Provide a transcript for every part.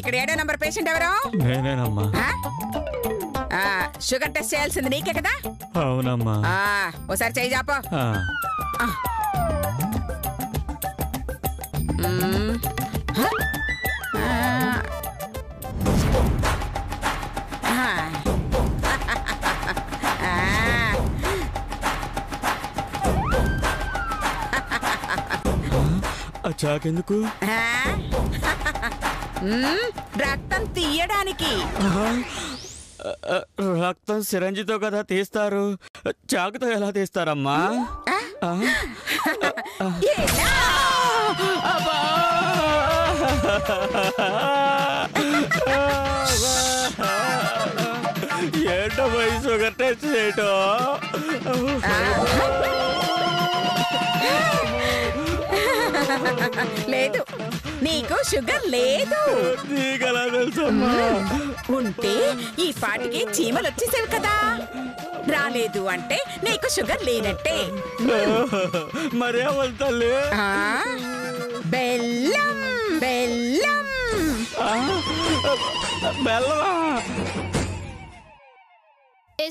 ఇక్కడ 7వ number patient ఎవరు? నేనేనమ్మా. షుగర్ టెస్ట్ చేయాల్సింది నీకే కదా? అవునమ్మా. ఓసారి చేయి జాపో. చాకెందుకు? రక్తం తీయడానికి. రక్తం సిరంజితో కదా తీస్తారు, చాకుతో ఎలా తీస్తారమ్మా? ఏంటో షుగర్ టెస్ట్ చేయటం? లేదు, నీకు షుగర్ లేదు. నీకలా తెలుసమ్మా? ఉంటే ఈ పాటికి చీమలు వచ్చేసేవి కదా. రాలేదు అంటే నీకు షుగర్ లేనట్టే. మరేమో తల్లి. బెల్లం బెల్లం బెల్లమా?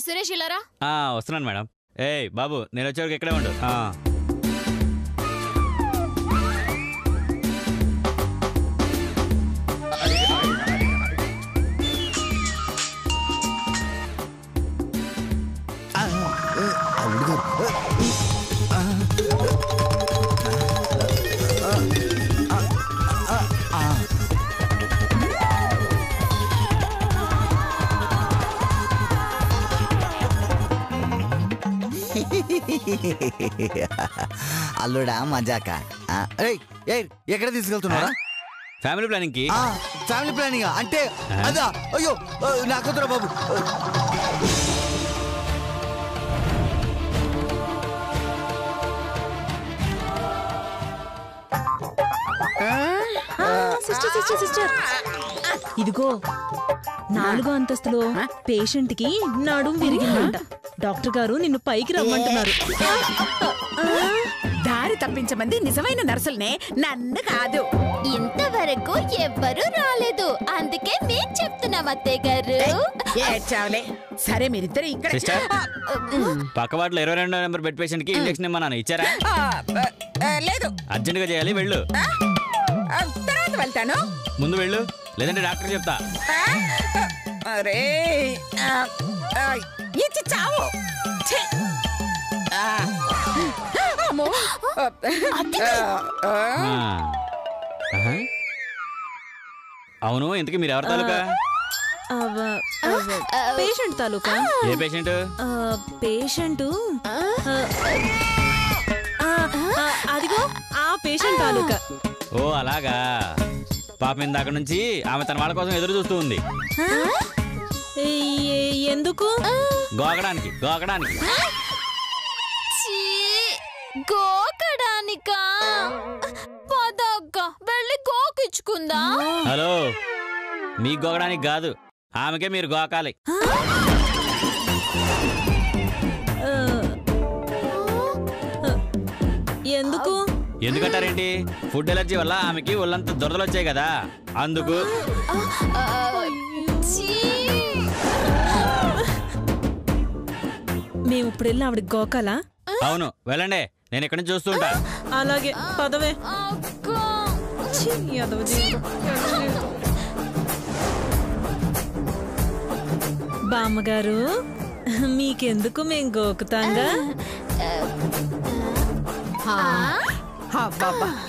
సురేష్ ఇలారా. వస్తున్నాను మేడం. ఏయ్ బాబు, నేను వచ్చేవరకు ఇక్కడే ఉండు. అల్లుడా మజాక. ఎక్కడ తీసుకెళ్తున్నారా? ఫ్యామిలీ ప్లానింగ్ కి. ఫ్యామిలీ ప్లానింగ్ అంటే అదా? అయ్యో నాకొద్దురా బాబు. సిస్టర్ ఇదిగో 4వ అంతస్తులో పేషెంట్ కి నడుము విరిగిందంట. డాక్టర్ గారు నిన్ను పైకి రమ్మంటున్నారు. దారి తప్పించమంది నిజమైన నర్సుల్నే, నన్ను కాదు. ఇంతవరకు ఎవ్వరూ రాలేదు, అందుకే మేము చెప్తున్నాం అత్తయ్య గారు. ఏడ్చావులే. సరే మీరిద్దరు ఇక్కడ. పక్కవాట్లో 22వ నెంబర్ బెడ్ పేషెంట్ కి ఇంజెక్షన్ ఏమన్నా ఇచ్చారా? లేదు. అర్జెంట్ గా చేయాలి, వెళ్ళు. తర్వాత వెళ్తాను. ముందు వెళ్ళు, లేదంటే డాక్టర్ చెప్తా. అరే ఇచ్చి చావు. అవును, ఇంతకీ మీరు ఎవరి తాలూకా? పేషెంట్ తాలూకా. ఏ పేషెంట్? పేషెంట్ అదిగో ఆ పేషెంట్ తాలూకా. ఓ అలాగా. పాపం ఇందాక నుంచి ఆమె తన వాళ్ళ కోసం ఎదురు చూస్తూ ఉంది. ఎందుకు? గోకడానికి. గోకడానికి. గోకడానికా? పదక్క వెళ్ళి గోకిచ్చుకుందా. హలో, మీకు గోకడానికి కాదు, ఆమెకే మీరు గోకాలి. ఎందుకు? ఎందుకంటారేంటి? ఫుడ్ ఎలర్జీ వల్ల ఆమెకి ఒళ్ళంతా దురదలు వచ్చాయి కదా, అందుకు. మేము ఇప్పుడు వెళ్ళి ఆవిడ గోకాలా? అవును, వెళ్ళండి, నేను ఇక్కడి నుంచి చూస్తుంటా. అలాగే పదవే. బామ్మగారు, మీకెందుకు మేం గోకుతాంగా?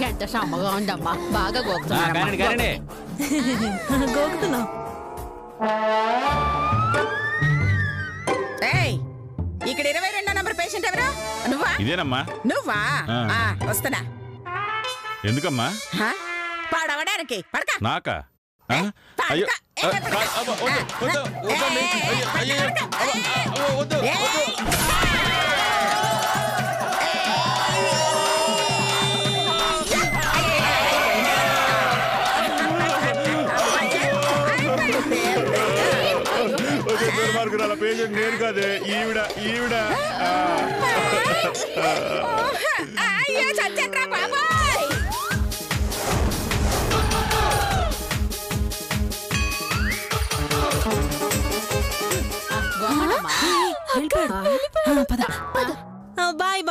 ఎంత సమ్మగా ఉందమ్మా, బాగా గోకుతున్నాం. గోకుతున్నాం. ఇక్కడ 22వ నంబర్ పేషెంట్ ఎవరు? నువ్వా? ఇదేనమ్మా. నువ్వా? వస్తున్నా. ఎందుకమ్మా? పడవడానికి. పడక. నాకా? పేషెంట్ నేను కాదే, ఈవిడ. ఈవిడ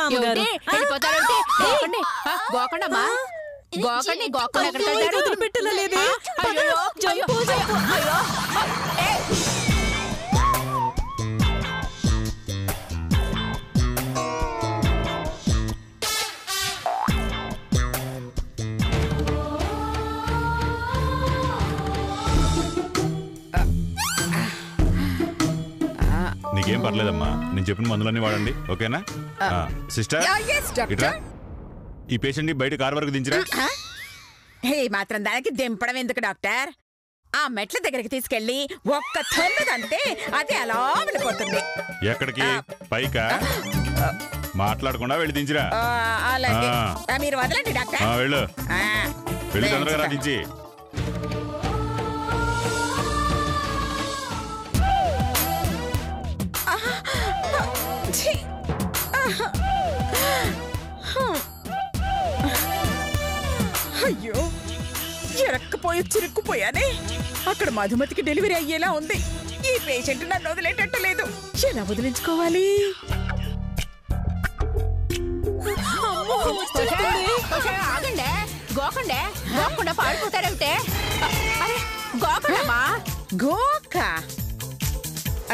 అమ్మగారు గోకండమ్మా గోకండి వదిలిపెట్టలేదే జంపు జంపు. నీకేం పర్లేదమ్మా, నేను చెప్పిన మందులన్నీ వాడండి, ఓకేనా? సిస్టర్ ఇట్రా, ఈ పేషెంట్ ని బయట కార్ వరకు దించరా. మాత్రం దానికి దింపడం ఎందుకు డాక్టర్? ఆ మెట్ల దగ్గరికి తీసుకెళ్లి ఒక్క తొమ్మిదంటే అది అలా వెళ్ళిపోతుంది. ఎక్కడికి? పైకా? మాట్లాడకుండా వెళ్ళి దించిరా. అలాగే మీరు వదలండి డాక్టర్. వెళ్ళు వెళ్ళి తొందరగా రా దించి. అయ్యో ఎరక్కపోయి చిరుక్కుపోయానే. అక్కడ మధుమతికి డెలివరీ అయ్యేలా ఉంది. ఈ పేషెంట్ నన్ను వదిలేటట్టు లేదు. ఎలా వదిలించుకోవాలి? ఆగండే గోకండే గోకుండా పాడుకుంటారేమిటే? గోకమ్మా గోక.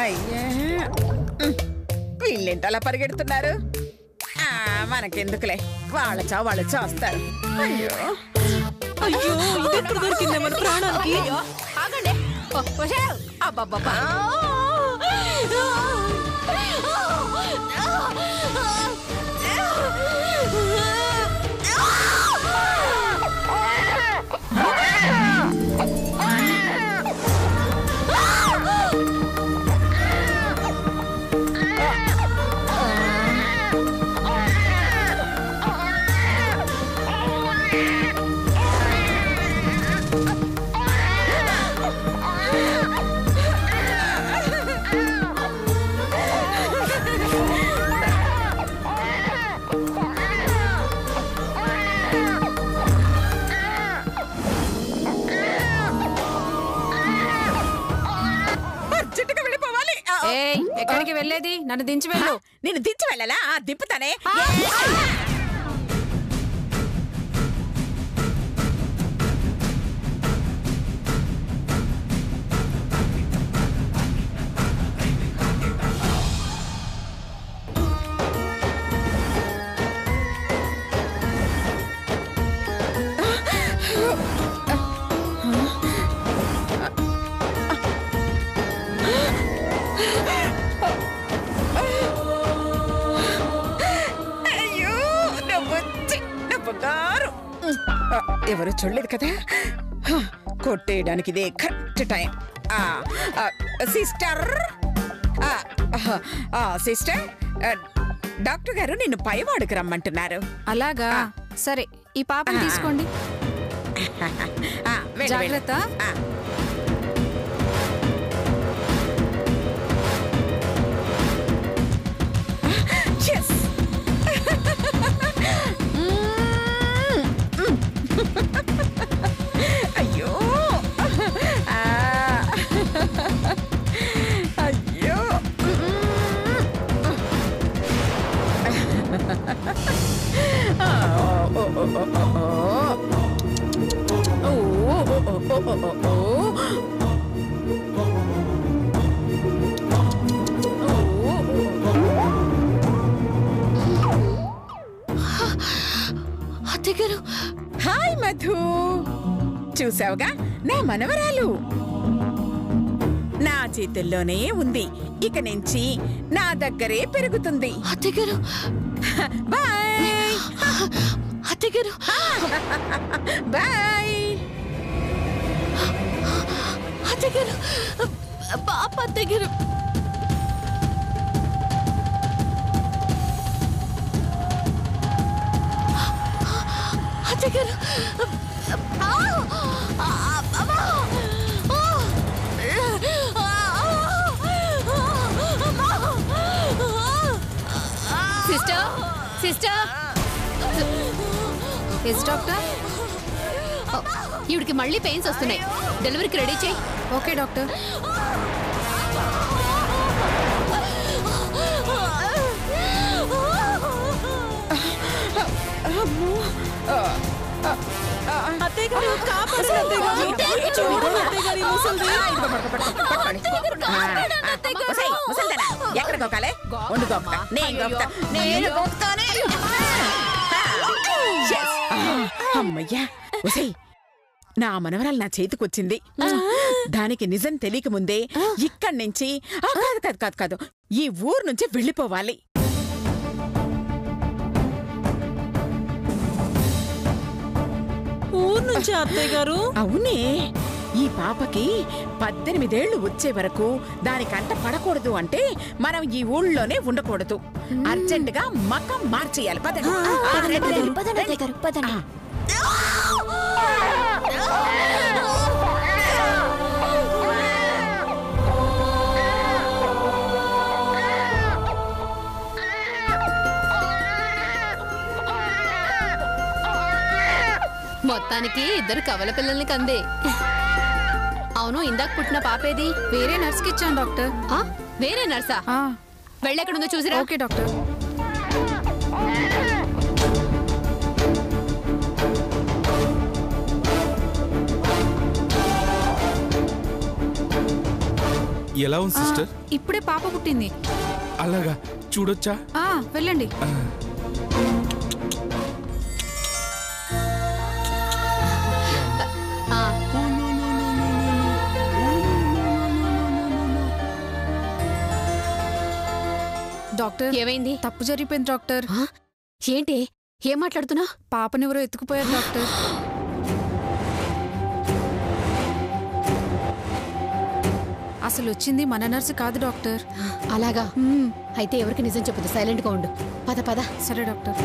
అయ్యా వీళ్ళేంటి అలా పరిగెడుతున్నారు? మనకెందుకులే, వాళ్ళ చావు వాళ్ళు చేస్తారు. అయ్యో అయ్యో ఇదెప్పుడు దొరికిందే మన ప్రాణానికి? ఆగండి అబ్బబ్బా ఎక్కడికి వెళ్ళేది? నన్ను దించి వెళ్ళు. నేను దించి వెళ్ళాలా? దింపుతానే. ఎవరు చూడలేదు కదా? కొట్టేయడానికి ఇదే correct time. Sister sister doctor గారు నిన్ను పైవాడుకు రమ్మంటున్నారు. అలాగా? సరే ఈ పాపను తీసుకోండి. జాగ్రత్త. అయ్యో అయ్యో అత్తగారు. హాయ్ మధు, చూసావుగా నా మనవరాలు నా చేతుల్లోనే ఉంది. ఇక నుంచి నా దగ్గరే పెరుగుతుంది. అత్తగారు బాయ్. అత్తగారు బాయ్. అత్తగారు పాప అత్తగారు. అత్తగారు సిస్టర్ సిస్టర్ ఎస్ డాక్టర్. ఈవిడికి మళ్ళీ పెయిన్స్ వస్తున్నాయి. డెలివరీకి రెడీ చేయి. Okay doctor. అత్తయ్య గారు కాపాడండి అత్తయ్య గారు. చూడండి అత్తయ్య గారు, ఈ ముసలిది. ఎక్కడ గోకాలే ఉండు గోక్తా నేను గోక్తానే. అమ్మయ్యా ఒసై నా మనవరాలు నా చేతికొచ్చింది. దానికి నిజం తెలియక ముందే ఇక్కడి నుంచి కాదు ఈ ఊరు నుంచి వెళ్ళిపోవాలి. ఊరు నుంచి అత్తయ్య గారు? అవునే, ఈ పాపకి 18 ఏళ్లు వచ్చే వరకు దానికంట పడకూడదు అంటే మనం ఈ ఊళ్ళోనే ఉండకూడదు. అర్జెంటుగా మకం మార్చేయాలి. మొత్తానికి ఇద్దరు కవల పిల్లల్ని కందే. అవును, ఇందాక పుట్టిన పాపేది? వేరే నర్స్కి ఇచ్చాను డాక్టర్. వేరే నర్సా? వెళ్ళెక్కడుందో చూసిరా. Okay doctor. ఎలా ఉంది సిస్టర్? ఇప్పుడే పాప పుట్టింది. అలాగా, చూడొచ్చా? వెళ్ళండి. డాక్టర్, ఏమైంది? తప్పు జరిగిపోయింది డాక్టర్. ఏంటి, ఏం మాట్లాడుతున్నా? పాపనెవరో ఎత్తుకుపోయారు డాక్టర్. అసలు వచ్చింది మన నర్సు కాదు డాక్టర్. అలాగా? అయితే ఎవరికి నిజం చెప్పదు, సైలెంట్ గా ఉండు. పద పద. సరే డాక్టర్.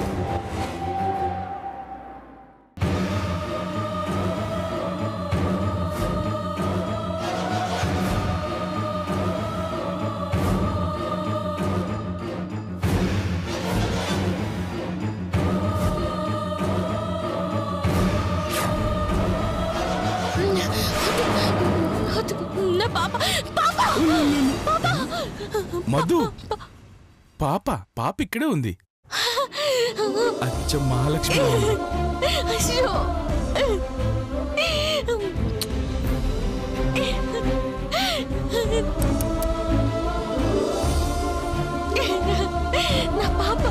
మధు, పాప ఇక్కడే ఉంది. అచ్చ మహాలక్ష్మి. నా పాప.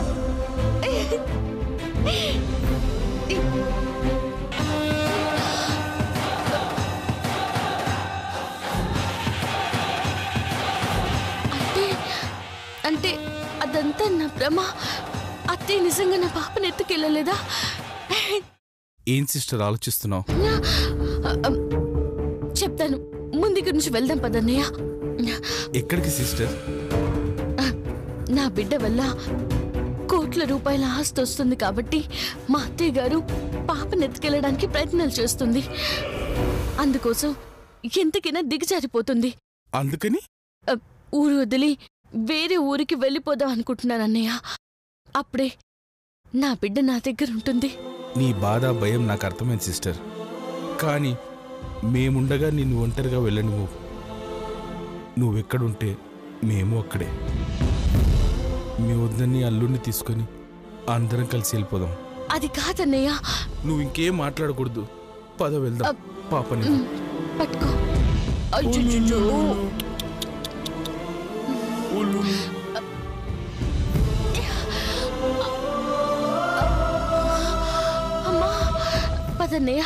అంటే అదంతా నా భ్రమ. అత్తయ్య నిజంగా నా పాపను ఎత్తుకెళ్ళలేదా? ఏం సిస్టర్ ఆలోచిస్తున్నావు? చెప్తాను, ముందు నుంచి వెళ్దాం పదన్నయ్య. ఎక్కడికి సిస్టర్? నా బిడ్డ వల్ల కోట్ల రూపాయల ఆస్తి వస్తుంది కాబట్టి మా అత్తయ్య గారు పాపను ఎత్తుకెళ్ళడానికి ప్రయత్నాలు చేస్తుంది. అందుకోసం ఎంతకైనా దిగజారిపోతుంది. అందుకని ఊరు వదిలి వేరే ఊరికి వెళ్ళిపోదాం అనుకుంటున్నాను అన్నయ్య. అప్పుడే నా బిడ్డ నా దగ్గర ఉంటుంది. నీ బాధ భయం నాకు అర్థమైంది సిస్టర్. కానీ మేముండగా నిన్ను ఒంటరిగా వెళ్ళను. నువ్వెక్కడుంటే మేము అక్కడే. మీ వద్దని అల్లుడిని తీసుకొని అందరం కలిసి వెళ్ళిపోదాం. అది కాదన్నయ్య. నువ్వు ఇంకేం మాట్లాడకూడదు. పద వెళ్దాం. పాపని పట్టుకో. అయ్యో, అమ్మా, పదన్నయ్య.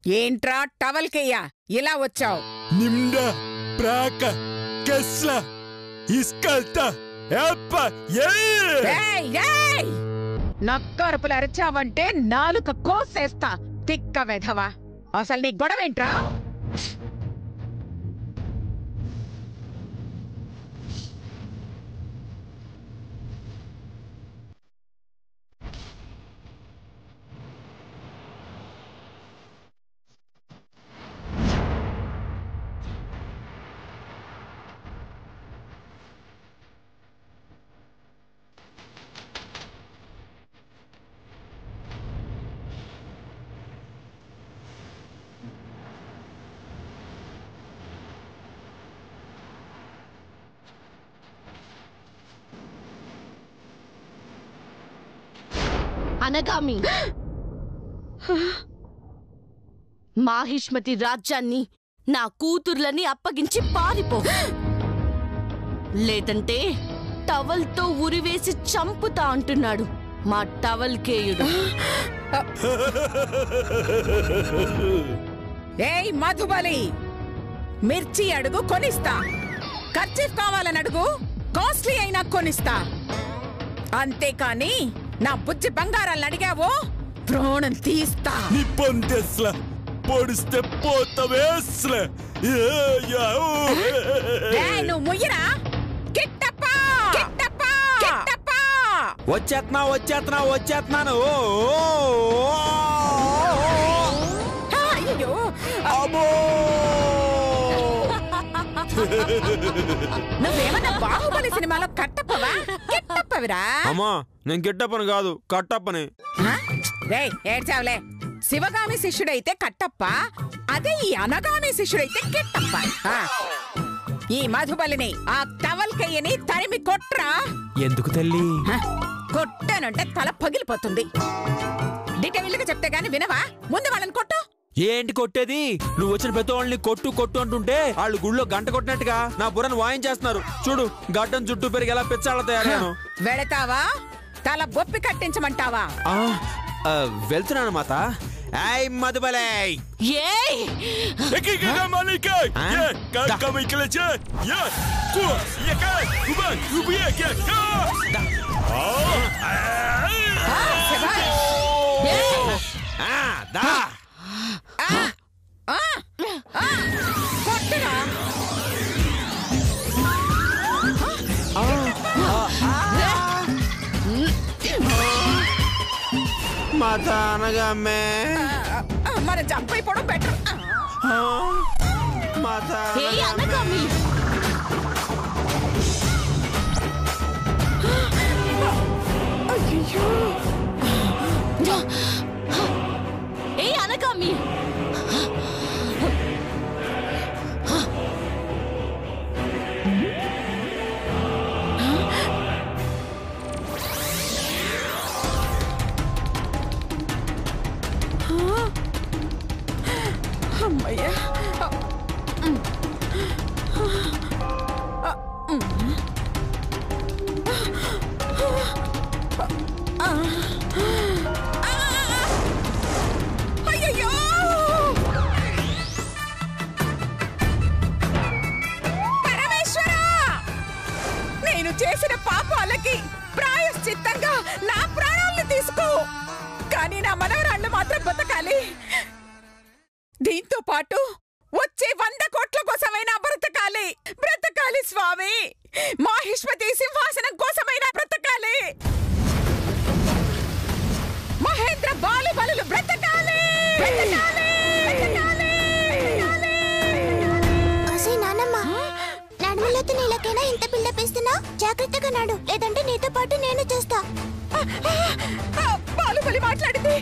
ఏంట్రా టవల్కయ్యా ఇలా వచ్చావు? నిమ్డా ప్రాక కెస్లా ఇస్కల్తా ఎప్ప నక్కరుపులు అరిచావంటే నాలుక కోసేస్తా. తిక్క వెధవా, అసలు నీ గొడవేంట్రా? అనగామి మాహిష్మతి రాజ్యాన్ని నా కూతుర్లని అప్పగించి పారిపో, లేదంటే టవల్తో ఉరివేసి చంపుతా అంటున్నాడు మా టవల్కేయుడు. ఏయ్ మధుబలి, మిర్చి అడుగు కొనిస్తా, కర్చీఫ్ కావాలని అడుగు కాస్ట్లీ అయినా కొనిస్తా. అంతేకాని నా బుజ్జి బంగారాలను అడిగావో ప్రాణం తీస్తా. నీ పొందెస్లా పొడిస్తే పోతవేస్లా. నువ్వు ముయ్యరా కిట్టప్ప, కిట్టప్ప, కిట్టప్ప. వచ్చేస్తున్నాను. అయ్యో నువ్వేమన్నా బాహుబలి సినిమాలో కట్టప్పవా కిట్టప్పవిరా? అమ్మా నేను గిట్టప్పని కాదు కట్టప్పని. ఏడ్చావులే. శివగామి శిష్యుడైతే కట్టప్ప, అదే ఈ అనగామి శిష్యుడైతే కిట్టప్ప. ఈ మధుబలిని ఆ టవల్కయ్యని తరిమి కొట్రా. ఎందుకు తల్లి? కొట్టానంటే తల పగిలిపోతుంది. డీటెయిల్గా చెప్తే గాని వినవా? ముందు వాళ్ళని కొట్టు. ఏంటి కొట్టేది? నువ్వు వచ్చిన ప్రతి వాళ్ళని కొట్టు అంటుంటే వాళ్ళు గుళ్ళో గంట కొట్టినట్టుగా నా బుర్రను వాయించేస్తున్నారు. చూడు గడ్డం చుట్టూ పెరిగి ఎలా పిచ్చాళ్ళ తయారయ్యాను. వెళతావా? తల బొప్పి కట్టించమంటావా? వెళ్తున్నాను మాత. ఐ మధుబలే కొట్టురా. మాత అనగామే మనం జంప్ అయిపోవడం బెటర్. మాత అనగామి అనగామి అమ్మయ్యా. అయ్యయ్యో, పరమేశ్వరా, నేను చేసిన పాపాలకి ప్రాయశ్చిత్తంగా నా ప్రాణాలను తీసుకో. కానీ నా మనవరాళ్ళు మాత్రం బతకాలి. దీంతో పాటు వచ్చే 100 కోట్ల కోసమైనా బ్రతకాలి స్వామి. మాహిష్మతి సింహాసనం కోసమైనా బ్రతకాలి. మహేంద్ర బాలుబలులు బ్రతకాలి. నడుములతో నీళ్ళకైనా ఇంత బిల్డప్ ఇస్తున్నా, జాగ్రత్తగా నాడు, లేదంటే నీతో పాటు నేను చేస్తా. బాలుబలి మాట్లాడింది.